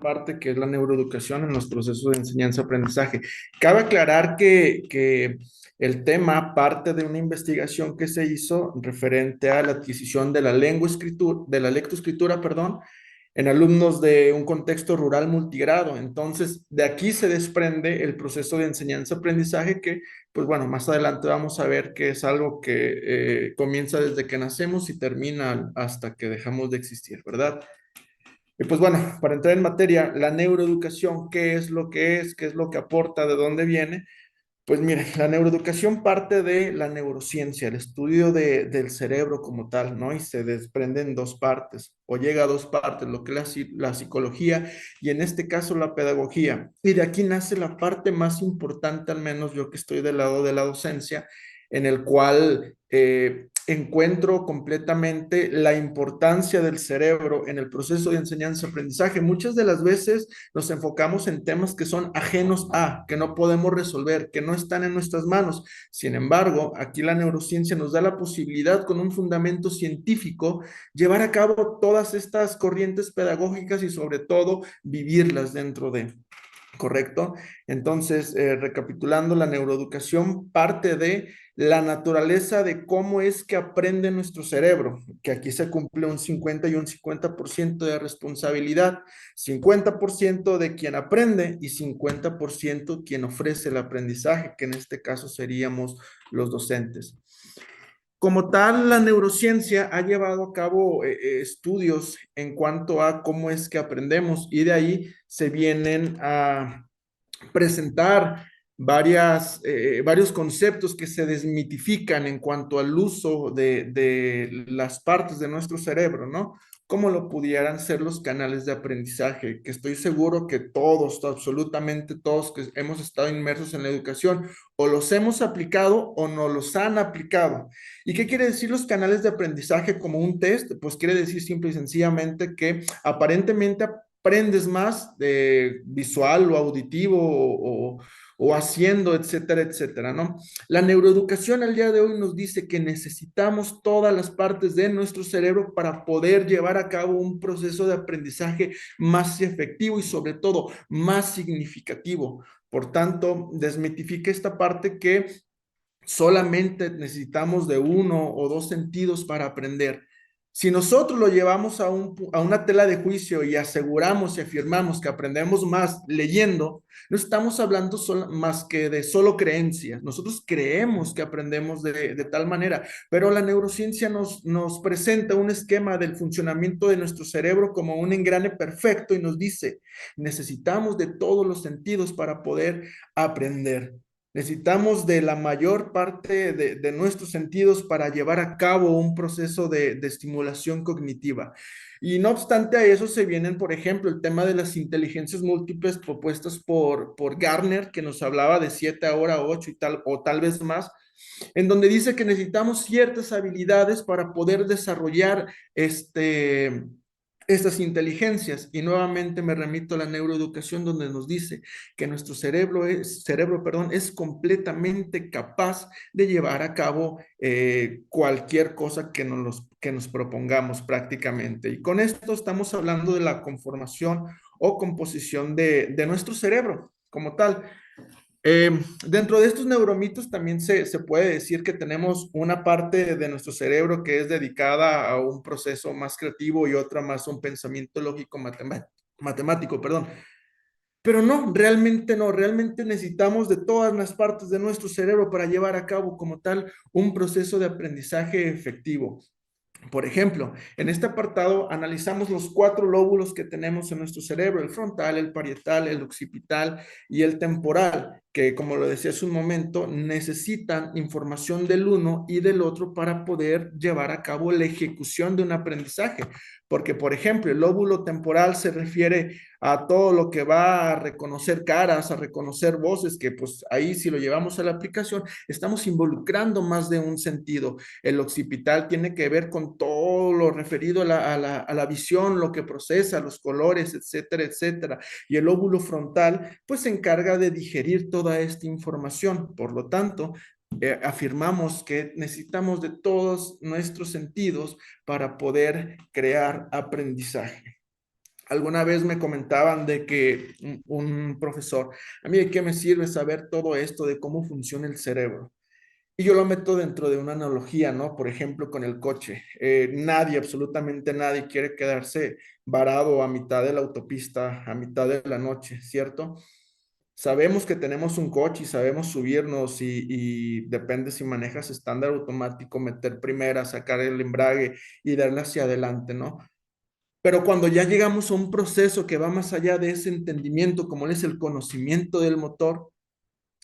parte que es la neuroeducación en los procesos de enseñanza-aprendizaje. Cabe aclarar que el tema parte de una investigación que se hizo referente a la adquisición de la lengua escritura, de la lectoescritura, perdón, en alumnos de un contexto rural multigrado. Entonces, de aquí se desprende el proceso de enseñanza-aprendizaje que, pues bueno, más adelante vamos a ver que es algo que comienza desde que nacemos y termina hasta que dejamos de existir, ¿verdad? Y pues bueno, para entrar en materia, la neuroeducación, ¿qué es lo que es? ¿Qué es lo que aporta? ¿De dónde viene? Pues mire, la neuroeducación parte de la neurociencia, el estudio del cerebro como tal, ¿no? Y se desprende en dos partes, o llega a dos partes, lo que es la psicología y en este caso la pedagogía. Y de aquí nace la parte más importante, al menos yo que estoy del lado de la docencia, en el cual encuentro completamente la importancia del cerebro en el proceso de enseñanza-aprendizaje. Muchas de las veces nos enfocamos en temas que son ajenos a, que no podemos resolver, que no están en nuestras manos. Sin embargo, aquí la neurociencia nos da la posibilidad, con un fundamento científico, llevar a cabo todas estas corrientes pedagógicas y sobre todo vivirlas dentro de. ¿Correcto? Entonces, recapitulando, la neuroeducación parte de la naturaleza de cómo es que aprende nuestro cerebro, que aquí se cumple un 50 y un 50% de responsabilidad, 50% de quien aprende y 50% quien ofrece el aprendizaje, que en este caso seríamos los docentes. Como tal, la neurociencia ha llevado a cabo estudios en cuanto a cómo es que aprendemos y de ahí se vienen a presentar varios conceptos que se desmitifican en cuanto al uso de las partes de nuestro cerebro, ¿no? Como lo pudieran ser los canales de aprendizaje, que estoy seguro que todos, absolutamente todos que hemos estado inmersos en la educación, o los hemos aplicado o no los han aplicado. ¿Y qué quiere decir los canales de aprendizaje como un test? Pues quiere decir simple y sencillamente que aparentemente aprendes más de visual o auditivo o haciendo, etcétera, etcétera, ¿no? La neuroeducación al día de hoy nos dice que necesitamos todas las partes de nuestro cerebro para poder llevar a cabo un proceso de aprendizaje más efectivo y sobre todo más significativo. Por tanto, desmitifique esta parte que solamente necesitamos de uno o dos sentidos para aprender. Si nosotros lo llevamos a una tela de juicio y aseguramos y afirmamos que aprendemos más leyendo, no estamos hablando más que de solo creencias. Nosotros creemos que aprendemos de tal manera, pero la neurociencia nos presenta un esquema del funcionamiento de nuestro cerebro como un engrane perfecto y nos dice, necesitamos de todos los sentidos para poder aprender. Necesitamos de la mayor parte de nuestros sentidos para llevar a cabo un proceso de estimulación cognitiva. Y no obstante a eso se vienen, por ejemplo, el tema de las inteligencias múltiples propuestas por Gartner, que nos hablaba de 7 ahora 8 y tal, o tal vez más, en donde dice que necesitamos ciertas habilidades para poder desarrollar estas inteligencias. Y nuevamente me remito a la neuroeducación donde nos dice que nuestro cerebro, es completamente capaz de llevar a cabo cualquier cosa que nos propongamos prácticamente. Y con esto estamos hablando de la conformación o composición de nuestro cerebro como tal. Eh, Dentro de estos neuromitos también se puede decir que tenemos una parte de nuestro cerebro que es dedicada a un proceso más creativo y otra más a un pensamiento lógico matemático, perdón. Pero no, realmente no, realmente necesitamos de todas las partes de nuestro cerebro para llevar a cabo como tal un proceso de aprendizaje efectivo. Por ejemplo, en este apartado analizamos los cuatro lóbulos que tenemos en nuestro cerebro, el frontal, el parietal, el occipital y el temporal, que como lo decía hace un momento, necesitan información del uno y del otro para poder llevar a cabo la ejecución de un aprendizaje. Porque, por ejemplo, el lóbulo temporal se refiere a todo lo que va a reconocer caras, a reconocer voces, que pues ahí si lo llevamos a la aplicación, estamos involucrando más de un sentido. El occipital tiene que ver con todo lo referido a la visión, lo que procesa, los colores, etcétera, etcétera. Y el lóbulo frontal, pues se encarga de digerir toda esta información. Por lo tanto, afirmamos que necesitamos de todos nuestros sentidos para poder crear aprendizaje. Alguna vez me comentaban de que un profesor, a mí de qué me sirve saber todo esto de cómo funciona el cerebro. Y yo lo meto dentro de una analogía, ¿no? Por ejemplo, con el coche. Nadie, absolutamente nadie quiere quedarse varado a mitad de la autopista, a mitad de la noche, ¿cierto? Sabemos que tenemos un coche y sabemos subirnos y depende si manejas estándar automático, meter primera, sacar el embrague y darle hacia adelante, ¿no? Pero cuando ya llegamos a un proceso que va más allá de ese entendimiento, como es el conocimiento del motor,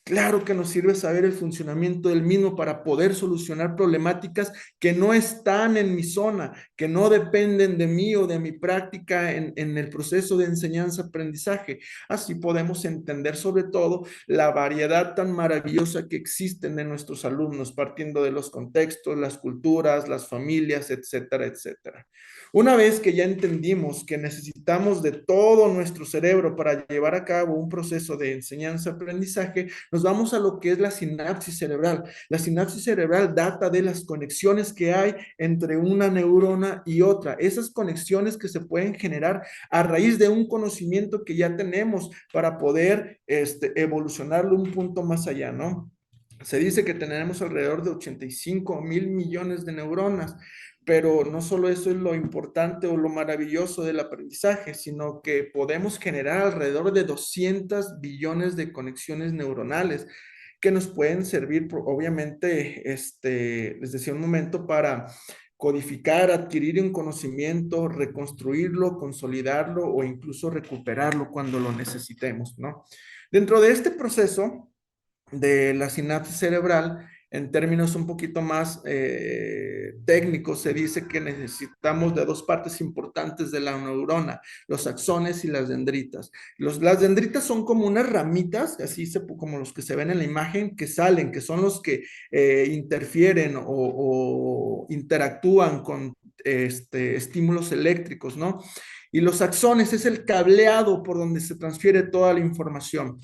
claro que nos sirve saber el funcionamiento del mismo para poder solucionar problemáticas que no están en mi zona, que no dependen de mí o de mi práctica en el proceso de enseñanza-aprendizaje. Así podemos entender sobre todo la variedad tan maravillosa que existen de nuestros alumnos, partiendo de los contextos, las culturas, las familias, etcétera, etcétera. Una vez que ya entendimos que necesitamos de todo nuestro cerebro para llevar a cabo un proceso de enseñanza-aprendizaje, nos vamos a lo que es la sinapsis cerebral. La sinapsis cerebral data de las conexiones que hay entre una neurona y otra, esas conexiones que se pueden generar a raíz de un conocimiento que ya tenemos para poder evolucionarlo un punto más allá, ¿no? Se dice que tenemos alrededor de 85.000 millones de neuronas, pero no solo eso es lo importante o lo maravilloso del aprendizaje, sino que podemos generar alrededor de 200 billones de conexiones neuronales que nos pueden servir, obviamente, les decía un momento, para codificar, adquirir un conocimiento, reconstruirlo, consolidarlo o incluso recuperarlo cuando lo necesitemos, ¿no? Dentro de este proceso de la sinapsis cerebral, en términos un poquito más técnicos, se dice que necesitamos de dos partes importantes de la neurona, los axones y las dendritas. Las dendritas son como unas ramitas, así como los que se ven en la imagen, que salen, que son los que interfieren o interactúan con estímulos eléctricos, ¿no? Y los axones es el cableado por donde se transfiere toda la información.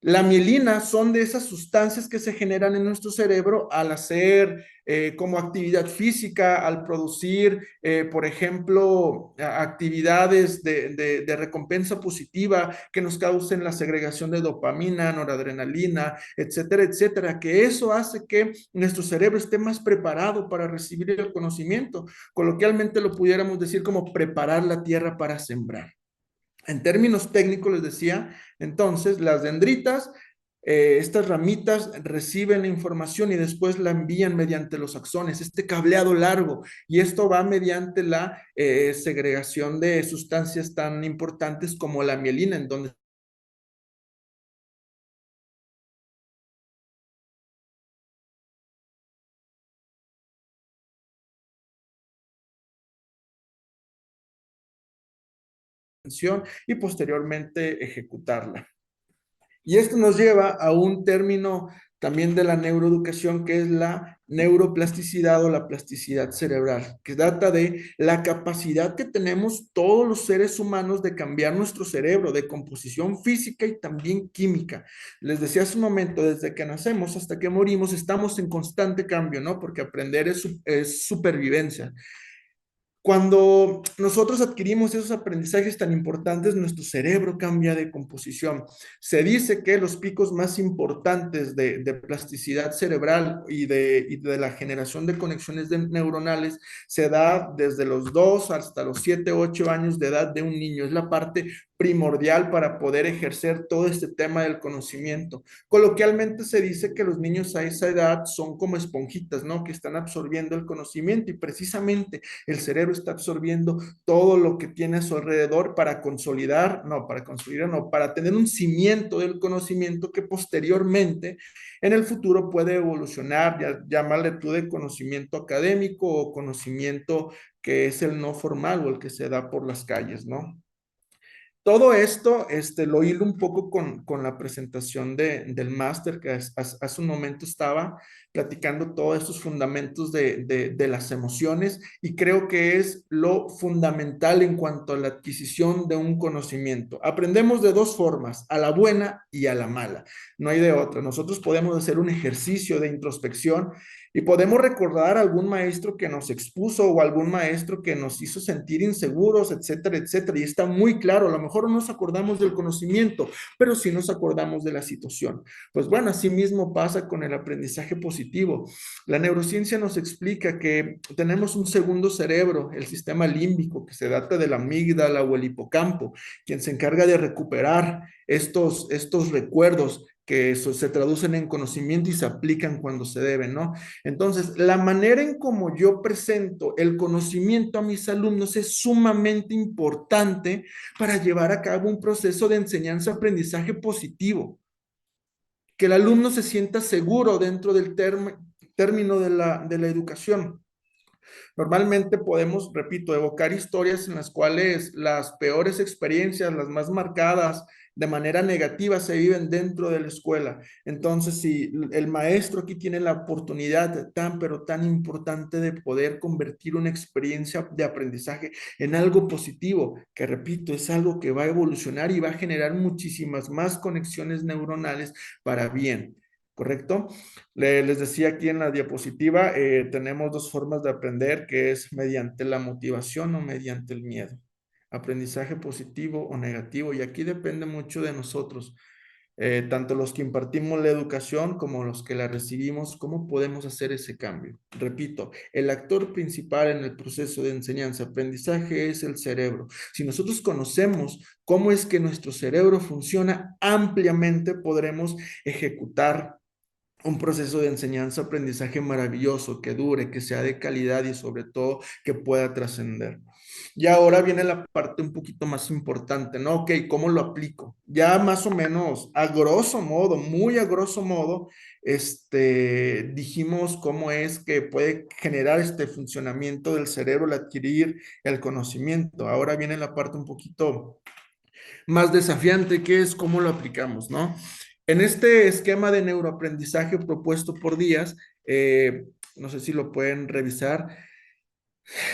La mielina son de esas sustancias que se generan en nuestro cerebro al hacer como actividad física, al producir, por ejemplo, actividades de recompensa positiva que nos causen la segregación de dopamina, noradrenalina, etcétera, etcétera, que eso hace que nuestro cerebro esté más preparado para recibir el conocimiento. Coloquialmente lo pudiéramos decir como preparar la tierra para sembrar. En términos técnicos les decía, entonces las dendritas, estas ramitas reciben la información y después la envían mediante los axones, este cableado largo, y esto va mediante la segregación de sustancias tan importantes como la mielina, en donde y posteriormente ejecutarla. Y esto nos lleva a un término también de la neuroeducación, que es la neuroplasticidad o la plasticidad cerebral, que data de la capacidad que tenemos todos los seres humanos de cambiar nuestro cerebro, de composición física y también química. Les decía hace un momento, desde que nacemos hasta que morimos, estamos en constante cambio, ¿no? Porque aprender es supervivencia. Cuando nosotros adquirimos esos aprendizajes tan importantes, nuestro cerebro cambia de composición. Se dice que los picos más importantes de plasticidad cerebral y de la generación de conexiones neuronales se da desde los 2 hasta los 7, 8 años de edad de un niño. Es la parte primordial para poder ejercer todo este tema del conocimiento. Coloquialmente se dice que los niños a esa edad son como esponjitas, ¿no? Que están absorbiendo el conocimiento y precisamente el cerebro está absorbiendo todo lo que tiene a su alrededor para consolidar, no, para tener un cimiento del conocimiento que posteriormente en el futuro puede evolucionar, llamarle tú de conocimiento académico o conocimiento que es el no formal o el que se da por las calles, ¿no? Todo esto lo hilo un poco con la presentación del máster que hace un momento estaba platicando todos estos fundamentos de las emociones y creo que es lo fundamental en cuanto a la adquisición de un conocimiento. Aprendemos de dos formas, a la buena y a la mala. No hay de otra. Nosotros podemos hacer un ejercicio de introspección Y podemos recordar algún maestro que nos expuso o algún maestro que nos hizo sentir inseguros, etcétera, etcétera. Y está muy claro, a lo mejor no nos acordamos del conocimiento, pero sí nos acordamos de la situación. Pues bueno, así mismo pasa con el aprendizaje positivo. La neurociencia nos explica que tenemos un segundo cerebro, el sistema límbico, que se data de la amígdala o el hipocampo, quien se encarga de recuperar estos recuerdos que se traducen en conocimiento y se aplican cuando se deben, ¿no? Entonces, la manera en como yo presento el conocimiento a mis alumnos es sumamente importante para llevar a cabo un proceso de enseñanza-aprendizaje positivo, que el alumno se sienta seguro dentro del término de la educación. Normalmente podemos, repito, evocar historias en las cuales las peores experiencias, las más marcadas de manera negativa, se viven dentro de la escuela. Entonces, si el maestro aquí tiene la oportunidad tan, pero tan importante de poder convertir una experiencia de aprendizaje en algo positivo, que repito, es algo que va a evolucionar y va a generar muchísimas más conexiones neuronales para bien. ¿Correcto? Les decía aquí en la diapositiva, tenemos dos formas de aprender, que es mediante la motivación o mediante el miedo. Aprendizaje positivo o negativo, y aquí depende mucho de nosotros, tanto los que impartimos la educación como los que la recibimos, cómo podemos hacer ese cambio. Repito, el actor principal en el proceso de enseñanza-aprendizaje es el cerebro. Si nosotros conocemos cómo es que nuestro cerebro funciona ampliamente, podremos ejecutar un proceso de enseñanza-aprendizaje maravilloso, que dure, que sea de calidad y sobre todo que pueda trascender. Y ahora viene la parte un poquito más importante, ¿no? Ok, ¿cómo lo aplico? Ya más o menos, a grosso modo, muy a grosso modo, dijimos cómo es que puede generar este funcionamiento del cerebro al adquirir el conocimiento. Ahora viene la parte un poquito más desafiante, que es cómo lo aplicamos, ¿no? En este esquema de neuroaprendizaje propuesto por Díaz, no sé si lo pueden revisar,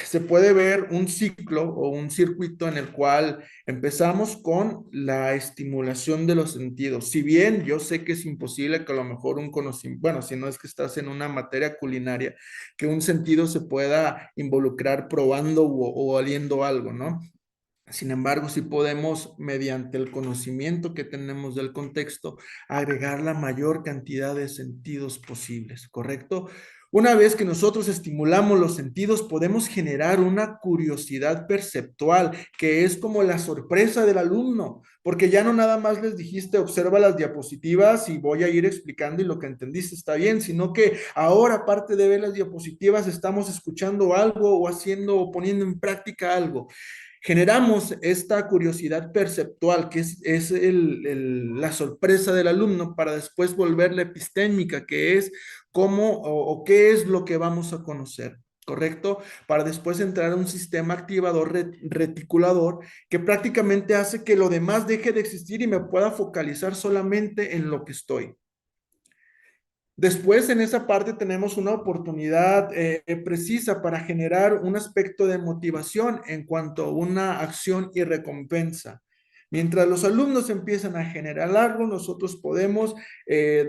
se puede ver un ciclo o un circuito en el cual empezamos con la estimulación de los sentidos. Si bien yo sé que es imposible que a lo mejor un conocimiento, bueno, si no es que estás en una materia culinaria, que un sentido se pueda involucrar probando o oliendo algo, ¿no? Sin embargo, sí podemos, mediante el conocimiento que tenemos del contexto, agregar la mayor cantidad de sentidos posibles, ¿correcto? Una vez que nosotros estimulamos los sentidos, podemos generar una curiosidad perceptual, que es como la sorpresa del alumno, porque ya no nada más les dijiste, observa las diapositivas y voy a ir explicando y lo que entendiste está bien, sino que ahora, aparte de ver las diapositivas, estamos escuchando algo o haciendo o poniendo en práctica algo. Generamos esta curiosidad perceptual, que es la sorpresa del alumno, para después volverla epistémica, que es cómo o qué es lo que vamos a conocer, ¿correcto? Para después entrar a un sistema activador reticulador que prácticamente hace que lo demás deje de existir y me pueda focalizar solamente en lo que estoy. Después, en esa parte tenemos una oportunidad precisa para generar un aspecto de motivación en cuanto a una acción y recompensa. Mientras los alumnos empiezan a generar algo, nosotros podemos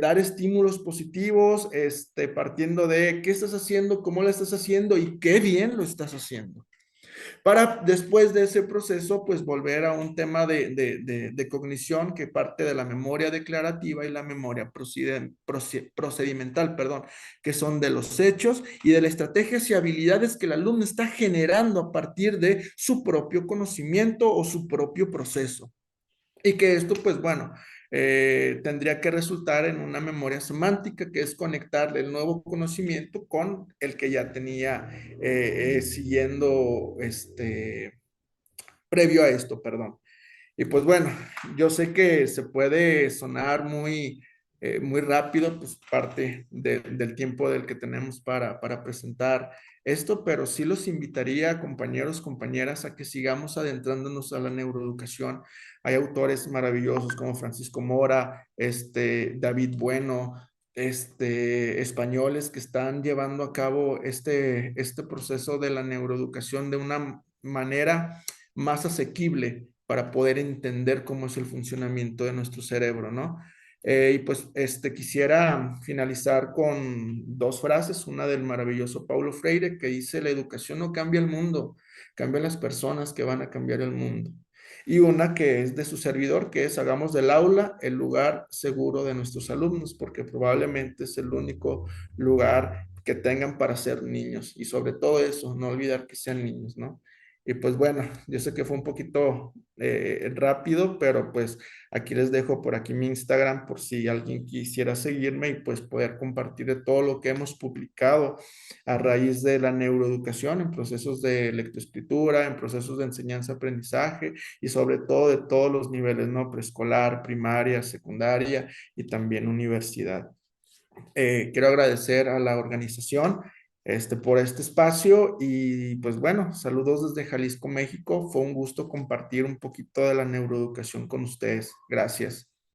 dar estímulos positivos, partiendo de qué estás haciendo, cómo lo estás haciendo y qué bien lo estás haciendo, para después de ese proceso, pues volver a un tema de cognición que parte de la memoria declarativa y la memoria procedimental, perdón, que son de los hechos y de las estrategias y habilidades que el alumno está generando a partir de su propio conocimiento o su propio proceso. Y que esto, pues bueno, tendría que resultar en una memoria semántica, que es conectar el nuevo conocimiento con el que ya tenía siguiendo previo a esto, perdón. Y pues bueno, yo sé que se puede sonar muy rápido, pues parte del tiempo del que tenemos para presentar esto, pero sí los invitaría, compañeros, compañeras, a que sigamos adentrándonos a la neuroeducación. Hay autores maravillosos como Francisco Mora, David Bueno, españoles que están llevando a cabo este proceso de la neuroeducación de una manera más asequible para poder entender cómo es el funcionamiento de nuestro cerebro, ¿no? Y pues quisiera finalizar con dos frases, una del maravilloso Paulo Freire que dice, la educación no cambia el mundo, cambian las personas que van a cambiar el mundo. Y una que es de su servidor, que es hagamos del aula el lugar seguro de nuestros alumnos, porque probablemente es el único lugar que tengan para ser niños. Y sobre todo eso, no olvidar que sean niños, ¿no? Y pues bueno, yo sé que fue un poquito rápido, pero pues aquí les dejo por aquí mi Instagram por si alguien quisiera seguirme y pues poder compartir de todo lo que hemos publicado a raíz de la neuroeducación en procesos de lectoescritura, en procesos de enseñanza-aprendizaje y sobre todo de todos los niveles, ¿no? Preescolar, primaria, secundaria y también universidad. Quiero agradecer a la organización por este espacio y pues bueno, saludos desde Jalisco, México. Fue un gusto compartir un poquito de la neuroeducación con ustedes. Gracias.